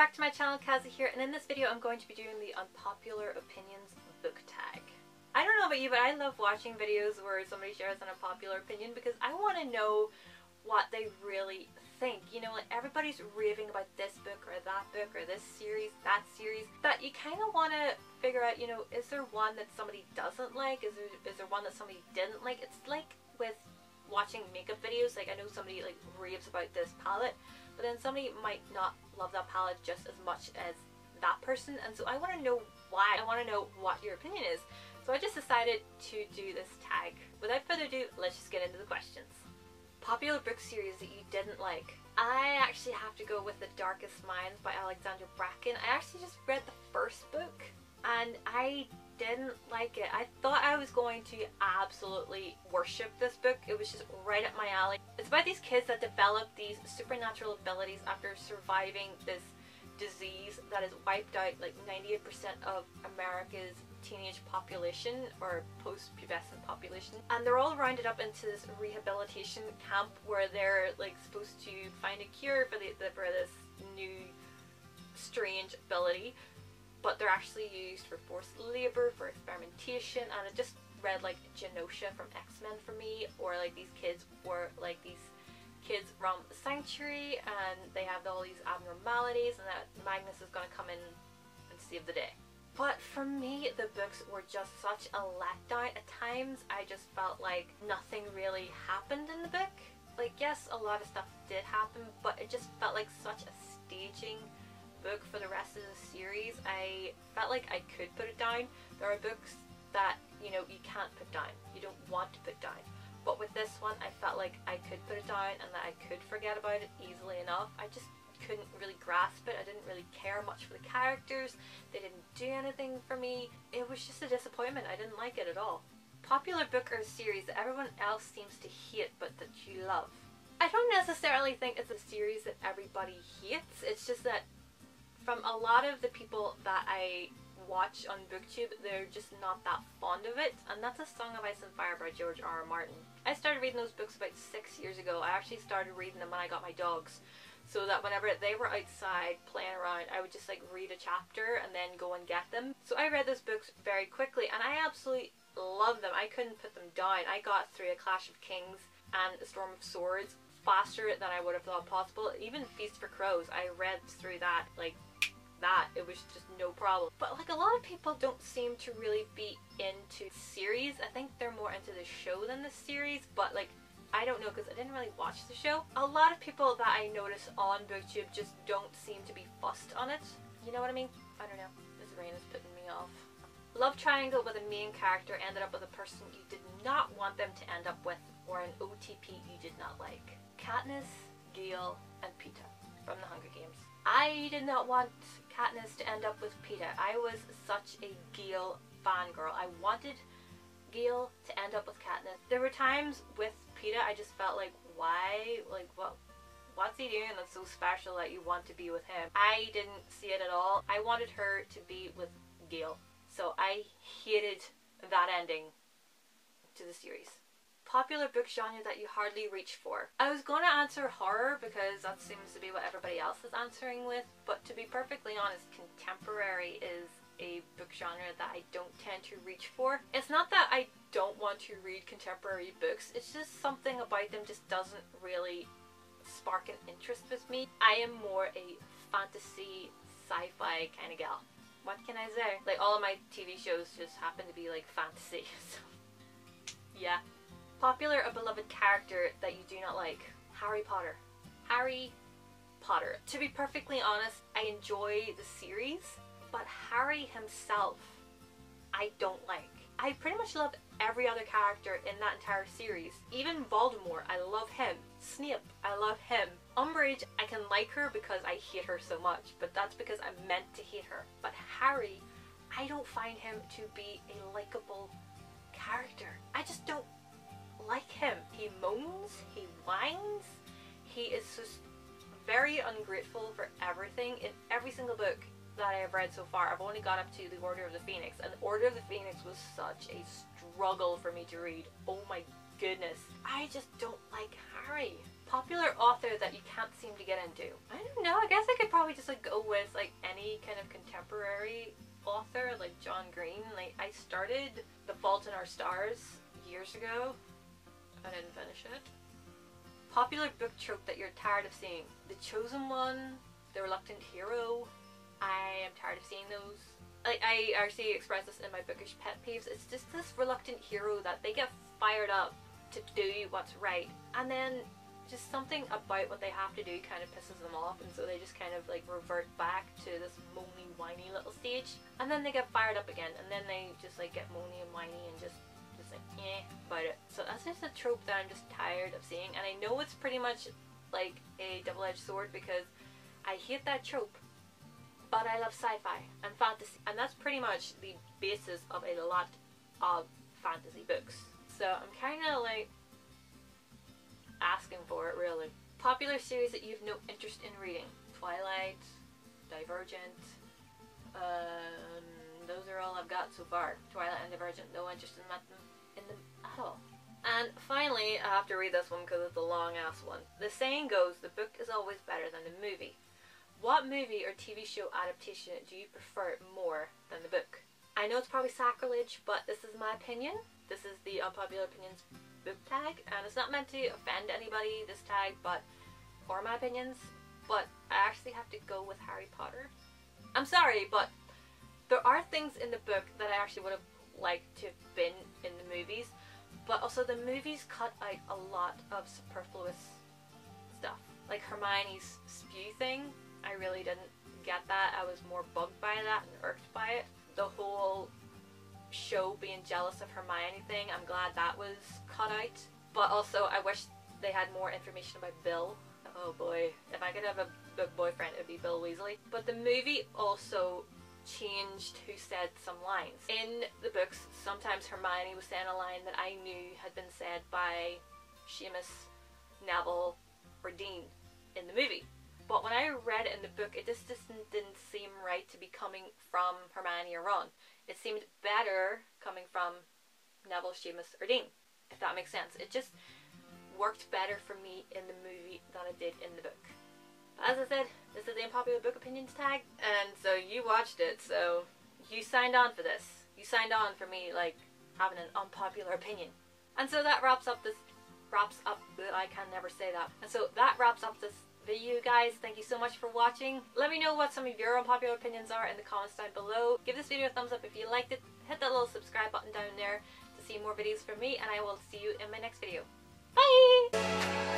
back to my channel, Kazzie here, and in this video I'm going to be doing the Unpopular Opinions Book Tag. I don't know about you, but I love watching videos where somebody shares an unpopular opinion because I want to know what they really think. You know, like everybody's raving about this book or that book or this series, that series, that you kind of want to figure out, you know, is there one that somebody doesn't like? Is there one that somebody didn't like? It's like with watching makeup videos. Like I know somebody like raves about this palette, but then somebody might not love that palette just as much as that person, and so I want to know why. I want to know what your opinion is. So I just decided to do this tag. Without further ado, let's just get into the questions. Popular book series that you didn't like. I actually have to go with The Darkest Minds by Alexandra Bracken. I actually just read the first book and I didn't like it. I thought I was going to absolutely worship this book. It was just right up my alley. It's about these kids that develop these supernatural abilities after surviving this disease that has wiped out like 98% of America's teenage population or post-pubescent population, and they're all rounded up into this rehabilitation camp where they're like supposed to find a cure for this new strange ability, but they're actually used for forced labor, for experimentation, and it just read like Genosha from X-Men for me, or like these kids were like these kids from the sanctuary and they have all these abnormalities and that Magnus is going to come in and save the day. But for me, the books were just such a letdown. At times, I just felt like nothing really happened in the book. Like, yes, a lot of stuff did happen, but it just felt like such a staging book for the rest of the series. I felt like I could put it down. There are books that, you know, you can't put down. You don't want to put down. But with this one, I felt like I could put it down and that I could forget about it easily enough. I just couldn't really grasp it. I didn't really care much for the characters. They didn't do anything for me. It was just a disappointment. I didn't like it at all. Popular book or series that everyone else seems to hate but that you love. I don't necessarily think it's a series that everybody hates. It's just that from a lot of the people that I watch on BookTube, they're just not that fond of it, and that's A Song of Ice and Fire by George R. R. Martin. I started reading those books about 6 years ago. I actually started reading them when I got my dogs, so that whenever they were outside playing around, I would just like read a chapter and then go and get them. So I read those books very quickly and I absolutely loved them. I couldn't put them down. I got through A Clash of Kings and A Storm of Swords faster than I would have thought possible. Even Feast for Crows, I read through that like that. It was just no problem. But like a lot of people don't seem to really be into series. I think they're more into the show than the series, but like I don't know because I didn't really watch the show. A lot of people that I notice on BookTube just don't seem to be fussed on it. You know what I mean? I don't know. This rain is putting me off. Love triangle with a main character ended up with a person you did not want them to end up with, or an OTP you did not like. Katniss, Gale, and Peeta from The Hunger Games. I did not want Katniss to end up with Peeta. I was such a Gale fangirl. I wanted Gale to end up with Katniss. There were times with Peeta I just felt like, why? Like, what's he doing that's so special that you want to be with him? I didn't see it at all. I wanted her to be with Gale. So I hated that ending to the series. Popular book genre that you hardly reach for. I was going to answer horror because that seems to be what everybody else is answering with, but to be perfectly honest, contemporary is a book genre that I don't tend to reach for. It's not that I don't want to read contemporary books, it's just something about them just doesn't really spark an interest with me. I am more a fantasy, sci-fi kind of gal. What can I say? Like all of my TV shows just happen to be like fantasy, so yeah. Popular or beloved character that you do not like. Harry Potter. Harry Potter. To be perfectly honest, I enjoy the series, but Harry himself, I don't like. I pretty much love every other character in that entire series. Even Voldemort, I love him. Snape, I love him. Umbridge, I can like her because I hate her so much, but that's because I'm meant to hate her. But Harry, I don't find him to be a likable character. I just don't like him. He moans, he whines, he is just very ungrateful for everything in every single book that I have read so far. I've only got up to The Order of the Phoenix, and The Order of the Phoenix was such a struggle for me to read. Oh my goodness. I just don't like Harry. Popular author that you can't seem to get into. I don't know, I guess I could probably just just like go with like any kind of contemporary author like John Green. Like I started The Fault in Our Stars years ago. I didn't finish it. Popular book trope that you're tired of seeing. The Chosen One, The Reluctant Hero. I am tired of seeing those. Like I actually expressed this in my bookish pet peeves. It's just this reluctant hero that they get fired up to do what's right, and then just something about what they have to do kind of pisses them off, and so they just kind of like revert back to this moany whiny little stage, and then they get fired up again, and then they just like get moany and whiny and just like about it. So that's just a trope that I'm just tired of seeing, and I know it's pretty much like a double-edged sword because I hate that trope, but I love sci-fi and fantasy, and that's pretty much the basis of a lot of fantasy books. So I'm kind of like asking for it, really. Popular series that you've no interest in reading. Twilight, Divergent, those are all I've got so far. Twilight and Divergent, no interest in them at all. And finally, I have to read this one because it's a long ass one. The saying goes, the book is always better than the movie. What movie or TV show adaptation do you prefer more than the book? I know it's probably sacrilege, but this is my opinion. This is the Unpopular Opinions Book Tag, and it's not meant to offend anybody, this tag, or my opinions, but I actually have to go with Harry Potter. I'm sorry, but there are things in the book that I actually would have liked to have been in the movies, but also the movies cut out a lot of superfluous stuff. Like Hermione's spew thing, I really didn't get that. I was more bugged by that and irked by it. The whole show being jealous of Hermione thing, I'm glad that was cut out. But also I wish they had more information about Bill. Oh boy, if I could have a book boyfriend, it would be Bill Weasley. But the movie also changed who said some lines. In the books, sometimes Hermione was saying a line that I knew had been said by Seamus, Neville, or Dean in the movie. But when I read it in the book, it just didn't seem right to be coming from Hermione or Ron. It seemed better coming from Neville, Seamus, or Dean, if that makes sense. It just worked better for me in the movie than it did in the book. But as I said, this is the Unpopular Book Opinions tag, and so you watched it, so you signed on for this. You signed on for me, like, having an unpopular opinion. And so that wraps up this, I can never say that. And so that wraps up this video, guys. Thank you so much for watching. Let me know what some of your unpopular opinions are in the comments down below. Give this video a thumbs up if you liked it. Hit that little subscribe button down there to see more videos from me, and I will see you in my next video. Bye!